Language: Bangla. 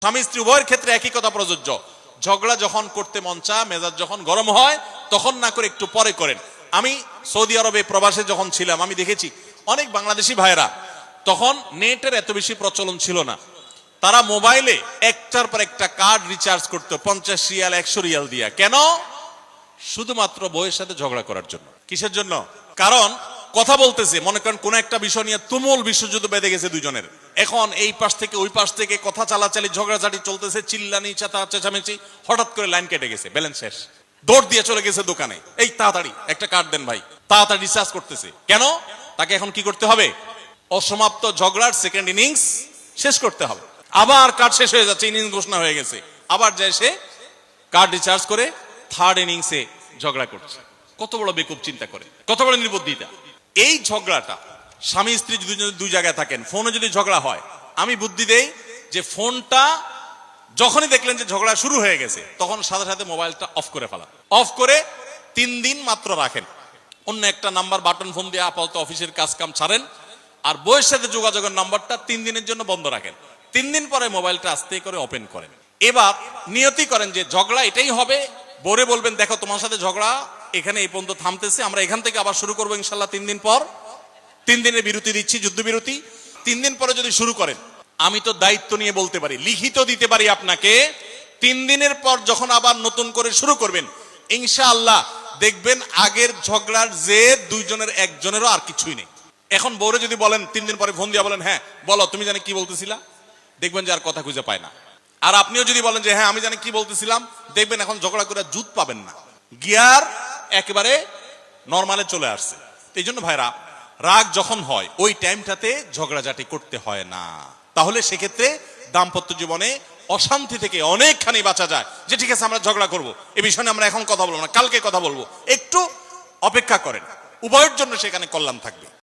স্বামী স্ত্রী উভয়ের ক্ষেত্রে একই কথা প্রযোজ্য। ঝগড়া যখন করতে মন চায়, মেজাজ যখন গরম হয়, তখন না করে একটু পরে করেন। আমি সৌদি আরবে প্রবাসে যখন ছিলাম, আমি দেখেছি অনেক বাংলাদেশি ভাইয়েরা, তখন নেটের এত বেশি প্রচলন ছিল না, তারা মোবাইলে একটার পর একটা কার্ড রিচার্জ করতো 50 রিয়াল 100 রিয়াল দিয়া। কেন? শুধুমাত্র বউয়ের সাথে ঝগড়া করার জন্য। কিসের জন্য? কারণ কথা বলতেছে, মনে করেন কোন একটা বিষয় নিয়ে তুমুল বিশ্বযুদ্ধ বেঁধে গেছে দুজনের, এখন এই পাশ থেকে ওই পাশ থেকে কথা চালাচালি ঝগড়াঝাটি চলতেছে, চিল্লানি চেঁচামেচি, হঠাৎ করে লাইন কেটে গেছে, ব্যালেন্স শেষ, দৌড় দিয়ে চলে গেছে দোকানে, এই তাড়াতাড়ি একটা কার্ড দেন ভাই, তাড়াতাড়ি রিচার্জ করতেছে। কেন? তাকে এখন কি করতে হবে? অসমাপ্ত ঝগড়ার সেকেন্ড ইনিংস শেষ করতে হবে। আবার কার্ড শেষ হয়ে যাচ্ছে, ইনিংস ঘোষণা হয়ে গেছে, আবার যায় সে কার্ড রিচার্জ করে থার্ড ইনিংসে ঝগড়া করছে। কত বড় বেকুব চিন্তা করে, কত বড় নির্বুদ্ধিতা। এই ঝগড়াটা স্বামী স্ত্রী যদি দুই জায়গায় থাকেন, ফোনে যদি ঝগড়া হয়, আমি বুদ্ধি দেই যে ফোনটা যখনই দেখলেন যে ঝগড়া শুরু হয়ে গেছে, তখন সাথে সাথে মোবাইলটা অফ করে ফেলা, অফ করে 3 দিন মাত্র রাখেন, অন্য একটা নাম্বার বাটন ফোন দিয়ে আপাতত অফিসের কাজ কাম ছাড়েন, আর বউয়ের সাথে যোগাযোগের নাম্বারটা 3 দিনের জন্য বন্ধ রাখেন। 3 দিন পরে মোবাইলটা আস্তে করে ওপেন করেন। এবার নিয়তি করেন যে ঝগড়া এটাই হবে। বউরে বলবেন, দেখো তোমার সাথে ঝগড়া এখানে এই পর্যন্ত থামতেছে, আমরা এখান থেকে আবার শুরু করবো ইনশাল্লাহ 3 দিন পর। 3 দিনের বিরতি দিচ্ছি, যুদ্ধবিরতি। 3 দিন পরে যদি শুরু করেন, আমি তো দায়িত্ব নিয়ে বলতে পারি, লিখিত দিতে পারি আপনাকে, 3 দিনের পর যখন আবার নতুন করে শুরু করবেন, ইনশাআল্লাহ দেখবেন আগের ঝগড়ার যে দুইজনের একজনেরও আর কিছুই নেই। এখন বউরে যদি বলেন 3 দিন পরে ফোন দিয়ে বলেন, হ্যাঁ বলো তুমি জানি কি বলতেছিলা, দেখবেন যে আর কথা খুঁজে পায় না। আর আপনিও যদি বলেন যে হ্যাঁ আমি জানি কি বলতেছিলাম, দেখবেন এখন ঝগড়া করে জুত পাবেন না, গিয়ার একেবারে নরমালে চলে আসছে। এই জন্য ভাইরা, রাগ যখন হয় ওই টাইমটাতে ঝগড়াঝাটি করতে হয় না। তাহলে সেক্ষেত্রে দাম্পত্য জীবনে অশান্তি থেকে অনেকখানি বাঁচা যায়। যে ঠিক আছে আমরা ঝগড়া করব, এই বিষয়ে আমরা এখন কথা বলবো না, কালকে কথা বলবো, একটু অপেক্ষা করেন, উভয়ের জন্য সেখানে কল্যাণ থাকবে।